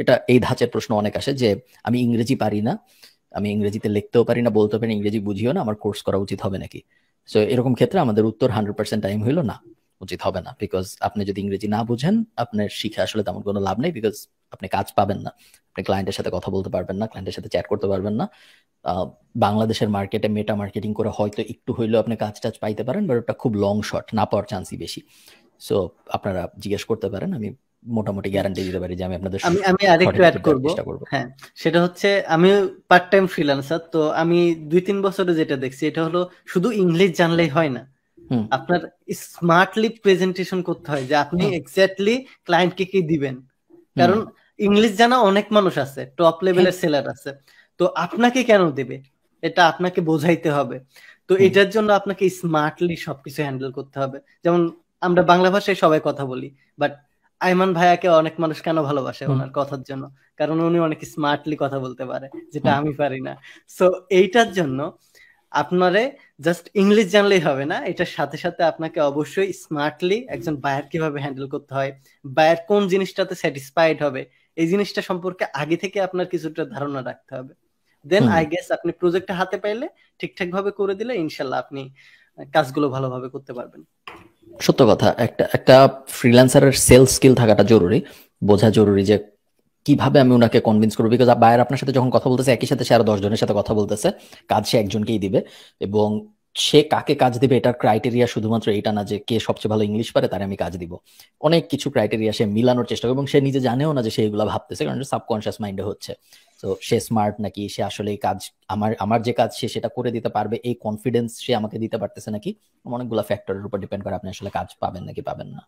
এটা এই ধাঁচের প্রশ্ন অনেক আসে যে আমি ইংরেজি পারি না, আমি ইংরেজিতে লিখতেও পারি না, বলতেও পারি না, ইংরেজি বুঝিও না, আমার কোর্স করা উচিত হবে নাকি? সো এরকম ক্ষেত্রে আমাদের উত্তর 100% টাইম হইলো না, উচিত হবে না। বিকজ আপনি যদি ইংরেজি না বুঝেন, আপনার শিখে আসলে তেমন কোনো লাভ নেই, বিকজ আপনি কাজ পাবেন না, আপনি ক্লায়েন্টের সাথে কথা বলতে পারবেন না, ক্লায়েন্টের সাথে চ্যাট করতে পারবেন না। বাংলাদেশের মার্কেটে মেটা মার্কেটিং করে হয়তো একটু হইলেও আপনি কাজ টাজ পাইতে পারেন, বাট ওটা খুব লং শট, না পাওয়ার চান্সই বেশি। সো আপনারা জিজ্ঞেস করতে পারেন, আমি মোটামুটি গ্যারান্টি দিতে পারি যে আমি আপনাদের আমি আরেকটু অ্যাড করব। চেষ্টা করবো। হ্যাঁ, সেটা হচ্ছে আমি পার্ট টাইম ফ্রিল্যান্সার, তো আমি 2-3 বছরে যেটা দেখছি এটা হলো শুধু ইংলিশ জানলেই হয় না, আপনার স্মার্টলি প্রেজেন্টেশন করতে হয় যে আপনি এক্স্যাক্টলি ক্লায়েন্টকে কি দিবেন। কারণ ইংলিশ জানা অনেক মানুষ আছে, টপ লেভেলের সেলার আছে, তো আপনাকে কেন দেবে এটা আপনাকে বোঝাইতে হবে। তো এটার জন্য আপনাকে স্মার্টলি সবকিছু হ্যান্ডেল করতে হবে। যেমন আমরা বাংলা ভাষায় সবাই কথা বলি, বাট আইমান ভাইয়াকে অনেক মানুষ কেন ভালোবাসে ওনার কথার জন্য, কারণ উনি অনেক স্মার্টলি কথা বলতে পারে, যেটা আমি পারি না। সো এইটার জন্য আপনারে জাস্ট ইংলিশ জানলেই হবে না, এটার সাথে সাথে আপনাকে অবশ্যই স্মার্টলি একজন বায়ার কিভাবে হ্যান্ডেল করতে হয়, বায়ার কোন জিনিসটাতে স্যাটিসফাইড হবে, এই জিনিসটা সম্পর্কে আগে থেকে আপনার কিছুটা ধারণা রাখতে হবে। দেন আই গেস আপনি প্রজেক্টটা হাতে পাইলে ঠিকঠাক ভাবে করে দিলে ইনশাল্লাহ আপনি কাজগুলো ভালোভাবে করতে পারবেন। সত্য কথা, একটা ফ্রিল্যান্সারের সেলস স্কিল থাকাটা জরুরি, বোঝা জরুরি যে কিভাবে আমি ওনাকে কনভিন্স করবো। বিকজ বায়ার আপনার সাথে যখন কথা বলতেছে, একই সাথে সে আরো 10 জনের সাথে কথা বলতেছে, কাজ সে একজনকেই দিবে, এবং সে কাকে কাজ দিবে এটার ক্রাইটেরিয়া শুধুমাত্র এটা না যে কে সবচেয়ে ভালো ইংলিশ পারে তারে আমি কাজ দিব। অনেক কিছু ক্রাইটেরিয়া সে মিলানোর চেষ্টা করে, এবং সে নিজে জানেও না যে সে এগুলো ভাবতেছে, কারণ সাবকনশিয়াস মাইন্ডে হচ্ছে। তো সে স্মার্ট নাকি, সে আসলে কাজ আমার যে কাজ সে সেটা করে দিতে পারবে, এই কনফিডেন্স সে আমাকে দিতে পারতেছে নাকি, অনেকগুলো ফ্যাক্টরের উপর ডিপেন্ড করে আপনি আসলে কাজ পাবেন নাকি পাবেন না।